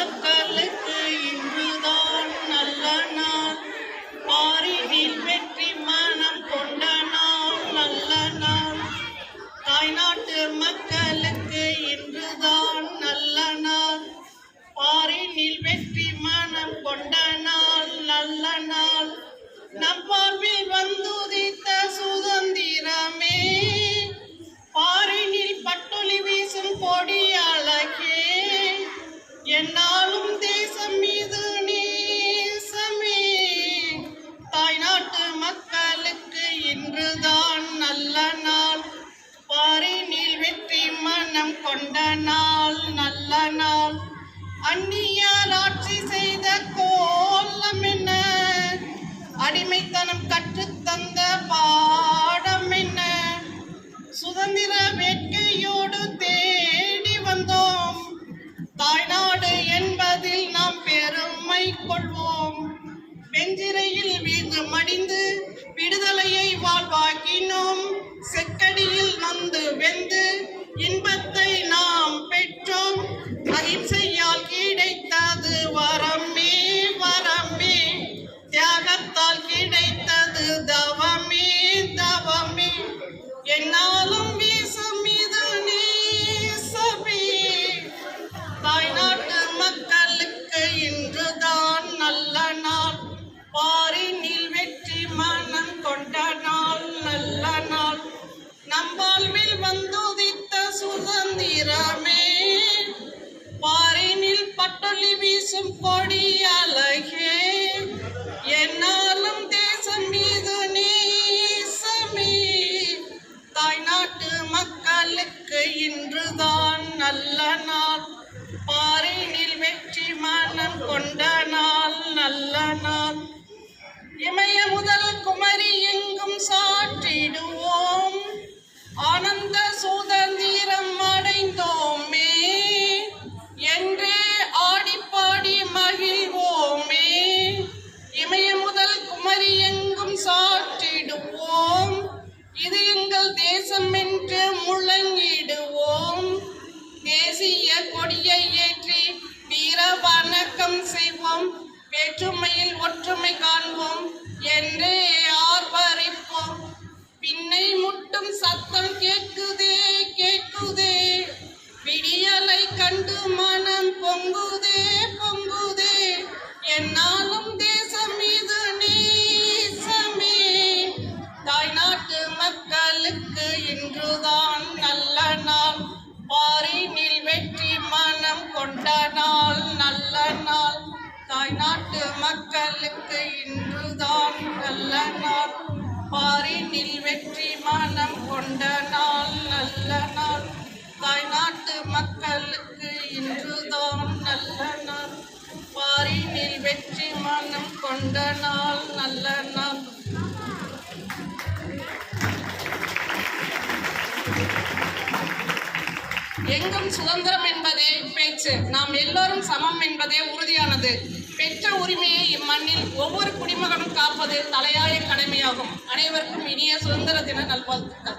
மக்களுக்கு இன்றுதான் நல்ல நாள். பாரினில் வெற்றி மனம் கொண்ட நாள் நல்ல நாள். தாய்நாட்டு மக்களுக்கு இன்றுதான் நல்ல நாள். பாரினில் வெற்றி மனம் கொண்ட நாள் நல்ல நாள். நம் வாழ்வில் வந்துதித்த சுதந்திரமே, பாரினில் பட்டொளி வீசும் கொடி அழகே, என்னாலும் தேசம் மீது நேசமே. தாய்நாட்டு மக்களுக்கு இன்றுதான் நல்ல நாள். பாரினில் வெற்றி மனம் கொண்ட நாள் நல்ல நாள். அந்நியார் ஆட்சி செய்த கோலம் என்ன, அடிமைத்தனம் கற்றுத்தந்த பாடம் என்ன, சுதந்திர வேட்கையோடு தேடி வந்தோம். தாய்நாடு என்பதில் நாம் பெருமை கொள்வோம். வெஞ்சிரையில் வீழ்ந்து மடிந்து விடுதலையை வாழ்வாக்கினோம். செக்கடியில் நொந்து வெந்து இன்பத்தை நாம் பெற்றோம். அகிம்சையால் கிடைத்தது வரமே வரமே, தியாகத்தால் கிடைத்தது தவமே தவமே, என்னாலும் வீசும் மீது நேசமே. தாய்நாட்டு மக்களுக்கு இன்றுதான் நல்ல நாள். பாரினில் வெற்றி மனம் கொண்ட நாள் நல்ல நாள். நம் வாழ்வில் வந்துதித்த சுதந்திரமே, பாரினில் பட்டொளி வீசும் கொடி அழகே, என்னாலும் தேசம் மீது நேசமே. தாய்நாட்டு மக்களுக்கு இன்றுதான் நல்ல நாள். பாரினில் வெற்றி மனம் கொண்ட நாள் நல்ல நாள். இமய முதல் குமரி எங்கும் சாற்றிடுவோம். ஆனந்த சுதந்திரம் அடைந்தோமே என்றே ஆடிப்பாடி மகிழ்வோமே. இமய முதல் குமரி எங்கும் சாற்றிடுவோம். இது எங்கள் தேசம் என்று முழங்கிடுவோம். தேசிய கொடியை ஏற்றி வீர வணக்கம் செய்வோம். வேற்றுமையில் ஒற்றுமை காண்போம் என்றே ஆர்ப்பரிப்போம். பின்னை முட்டும் சத்தம் கேட்குதே கேட்குதே, விடியலை கண்டு மனம் பொங்குதே பொங்குதே, என்னாலும் தேசம் மீது நேசமே. தாய்நாட்டு மக்களுக்கு இன்றுதான் நல்ல நாள். பாரினில் வெற்றி மனம் கொண்ட நாள் நல்ல நாள். தாய்நாட்டு மக்களுக்கு இன்றுதான் நல்ல நாள். பாரினில் வெற்றி மனம் கொண்ட நாள் நல்ல நாள். தாய்நாட்டு மக்களுக்கு இன்றுதான் நல்ல நாள். பாரினில் வெற்றி மனம் கொண்ட நாள் நல்ல நாள். எங்கும் சுதந்திரம் என்பதே பேச்சு, நாம் எல்லோரும் சமம் என்பதே உறுதியானது. பெற்ற உரிமையை இம்மண்ணில் ஒவ்வொரு குடிமகனும் காப்பது தலையாய கடமையாகும். அனைவருக்கும் இனிய சுதந்திர தின நல்வாழ்த்துக்கள்.